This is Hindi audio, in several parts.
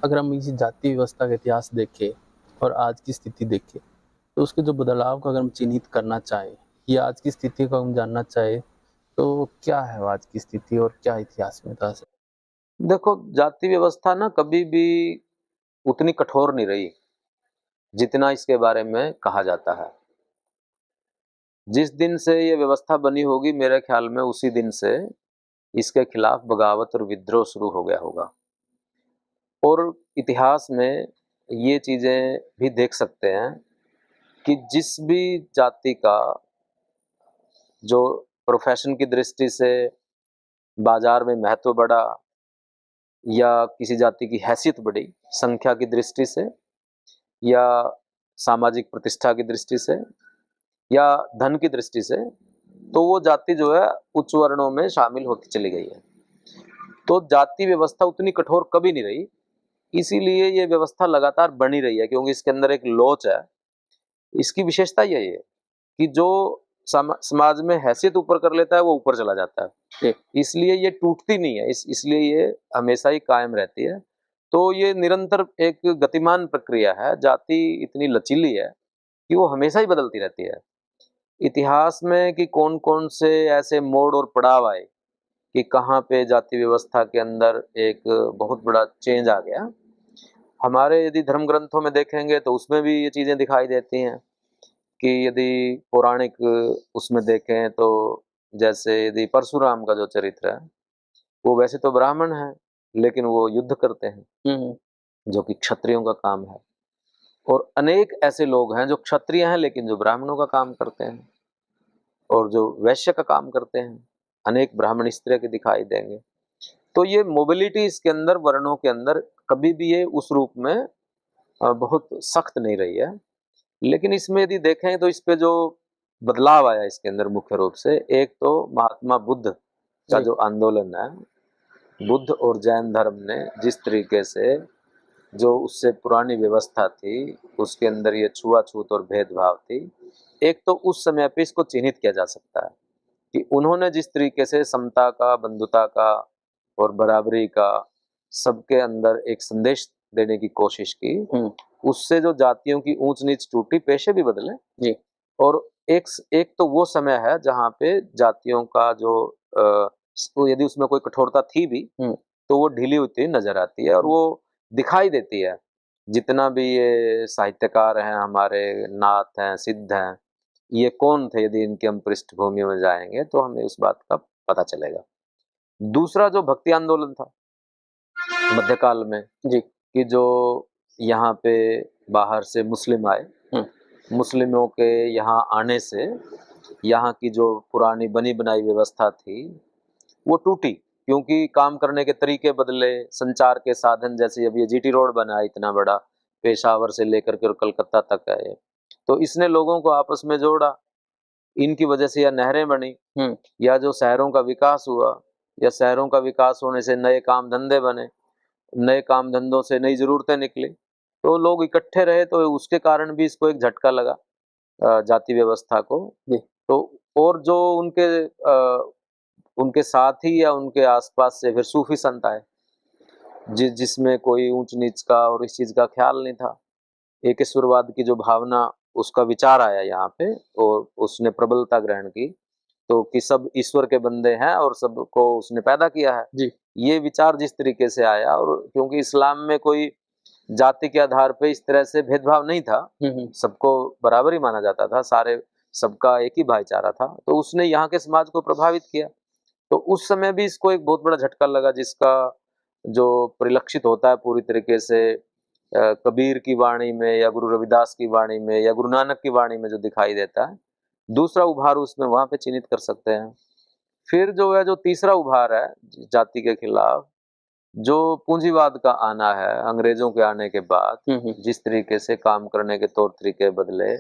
अगर हम इसी जाति व्यवस्था का इतिहास देखें और आज की स्थिति देखें, तो उसके जो बदलाव को अगर हम चिन्हित करना चाहें या आज की स्थिति को हम जानना चाहें, तो क्या है वो आज की स्थिति और क्या इतिहास में था? देखो, जाति व्यवस्था ना कभी भी उतनी कठोर नहीं रही जितना इसके बारे में कहा जाता है। जिस दिन से ये व्यवस्था बनी होगी, मेरे ख्याल में उसी दिन से इसके खिलाफ बगावत और विद्रोह शुरू हो गया होगा। और इतिहास में ये चीजें भी देख सकते हैं कि जिस भी जाति का जो प्रोफेशन की दृष्टि से बाजार में महत्व बढ़ा या किसी जाति की हैसियत बढ़ी संख्या की दृष्टि से या सामाजिक प्रतिष्ठा की दृष्टि से या धन की दृष्टि से, तो वो जाति जो है उच्च वर्णों में शामिल होती चली गई है। तो जाति व्यवस्था उतनी कठोर कभी नहीं रही, इसीलिए ये व्यवस्था लगातार बनी रही है, क्योंकि इसके अंदर एक लोच है। इसकी विशेषता यही है कि जो समाज में हैसियत ऊपर कर लेता है वो ऊपर चला जाता है, इसलिए ये टूटती नहीं है, इसलिए ये हमेशा ही कायम रहती है। तो ये निरंतर एक गतिमान प्रक्रिया है। जाति इतनी लचीली है कि वो हमेशा ही बदलती रहती है। इतिहास में कि कौन कौन से ऐसे मोड़ और पड़ाव आए कि कहाँ पे जाति व्यवस्था के अंदर एक बहुत बड़ा चेंज आ गया। हमारे यदि धर्म ग्रंथों में देखेंगे तो उसमें भी ये चीजें दिखाई देती हैं कि यदि पौराणिक उसमें देखें तो जैसे यदि परशुराम का जो चरित्र है, वो वैसे तो ब्राह्मण है लेकिन वो युद्ध करते हैं, जो कि क्षत्रियों का काम है। और अनेक ऐसे लोग हैं जो क्षत्रिय हैं लेकिन जो ब्राह्मणों का काम करते हैं और जो वैश्य का काम करते हैं। अनेक ब्राह्मण इस तरह के दिखाई देंगे। तो ये मोबिलिटी इसके अंदर वर्णों के अंदर कभी भी ये उस रूप में बहुत सख्त नहीं रही है। लेकिन इसमें यदि देखें तो इस पे जो बदलाव आया इसके अंदर मुख्य रूप से, एक तो महात्मा बुद्ध का जो आंदोलन है, बुद्ध और जैन धर्म ने जिस तरीके से जो उससे पुरानी व्यवस्था थी उसके अंदर ये छुआछूत और भेदभाव थी, एक तो उस समय पे इसको चिन्हित किया जा सकता है कि उन्होंने जिस तरीके से समता का, बंधुता का और बराबरी का सबके अंदर एक संदेश देने की कोशिश की, उससे जो जातियों की ऊंच नीच टूटी, पेशे भी बदले जी। और एक एक तो वो समय है जहाँ पे जातियों का जो यदि उसमें कोई कठोरता थी भी तो वो ढीली होती नजर आती है और वो दिखाई देती है। जितना भी ये साहित्यकार हैं हमारे, नाथ हैं, सिद्ध हैं, ये कौन थे, यदि इनकी हम पृष्ठभूमि में जाएंगे तो हमें उस बात का पता चलेगा। दूसरा जो भक्ति आंदोलन था मध्यकाल में जी, कि जो यहाँ पे बाहर से मुस्लिम आए, मुस्लिमों के यहाँ आने से यहाँ की जो पुरानी बनी बनाई व्यवस्था थी वो टूटी, क्योंकि काम करने के तरीके बदले, संचार के साधन, जैसे अभी जीटी रोड बना इतना बड़ा, पेशावर से लेकर के कलकत्ता तक है, तो इसने लोगों को आपस में जोड़ा। इनकी वजह से या नहरें बनी या जो शहरों का विकास हुआ, या शहरों का विकास होने से नए काम धंधे बने, नए काम धंधों से नई जरूरतें निकली, तो लोग इकट्ठे रहे, तो उसके कारण भी इसको एक झटका लगा जाति व्यवस्था को। तो और जो उनके साथ ही या उनके आसपास से फिर सूफी संत आए, जिसमें कोई ऊंच नीच का और इस चीज का ख्याल नहीं था। एकेश्वरवाद की जो भावना, उसका विचार आया यहाँ पे और उसने प्रबलता ग्रहण की, तो कि सब ईश्वर के बंदे हैं और सबको उसने पैदा किया है जी। ये विचार जिस तरीके से आया, और क्योंकि इस्लाम में कोई जाति के आधार पे इस तरह से भेदभाव नहीं था, सबको बराबर ही माना जाता था, सारे सबका एक ही भाईचारा था, तो उसने यहाँ के समाज को प्रभावित किया। तो उस समय भी इसको एक बहुत बड़ा झटका लगा, जिसका जो परिलक्षित होता है पूरी तरीके से कबीर की वाणी में या गुरु रविदास की वाणी में या गुरु नानक की वाणी में जो दिखाई देता है। दूसरा उभार उसमें वहां पे चिन्हित कर सकते हैं। फिर जो है, जो तीसरा उभार है जाति के खिलाफ, जो पूंजीवाद का आना है अंग्रेजों के आने के बाद, जिस तरीके से काम करने के तौर तरीके बदले,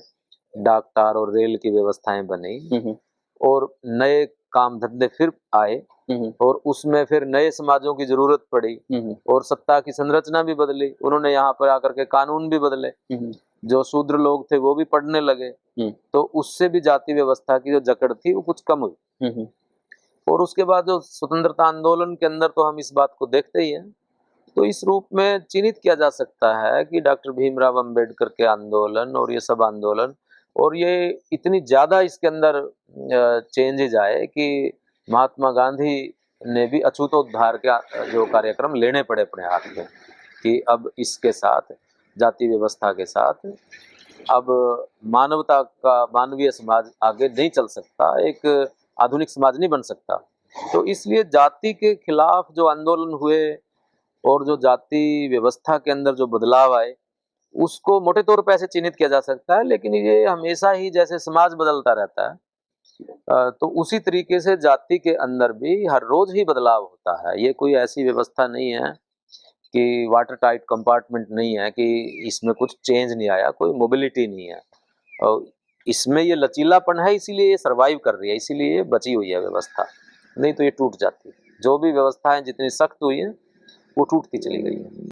डाक तार और रेल की व्यवस्थाएं बनी और नए काम धंधे फिर आए और उसमें फिर नए समाजों की जरूरत पड़ी और सत्ता की संरचना भी बदली। उन्होंने यहाँ पर आकर के कानून भी बदले, जो शूद्र लोग थे वो भी पढ़ने लगे, तो उससे भी जाति व्यवस्था की जो जकड़ थी वो कुछ कम हुई। और उसके बाद जो स्वतंत्रता आंदोलन के अंदर तो हम इस बात को देखते ही हैं, तो इस रूप में चिन्हित किया जा सकता है कि डॉक्टर भीमराव अंबेडकर के आंदोलन और ये सब आंदोलन, और ये इतनी ज़्यादा इसके अंदर चेंजेज आए कि महात्मा गांधी ने भी अछूतोद्धार के जो कार्यक्रम लेने पड़े अपने हाथ में, कि अब इसके साथ, जाति व्यवस्था के साथ, अब मानवता का मानवीय समाज आगे नहीं चल सकता, एक आधुनिक समाज नहीं बन सकता। तो इसलिए जाति के खिलाफ जो आंदोलन हुए और जो जाति व्यवस्था के अंदर जो बदलाव आए, उसको मोटे तौर पे ऐसे चिन्हित किया जा सकता है। लेकिन ये हमेशा ही जैसे समाज बदलता रहता है, तो उसी तरीके से जाति के अंदर भी हर रोज ही बदलाव होता है। ये कोई ऐसी व्यवस्था नहीं है कि वाटर टाइट कंपार्टमेंट नहीं है कि इसमें कुछ चेंज नहीं आया, कोई मोबिलिटी नहीं है, और इसमें ये लचीलापन है, इसीलिए ये सर्वाइव कर रही है, इसीलिए ये बची हुई है व्यवस्था, नहीं तो ये टूट जाती। जो भी व्यवस्थाएं जितनी सख्त हुई हैं वो टूटती चली गई है।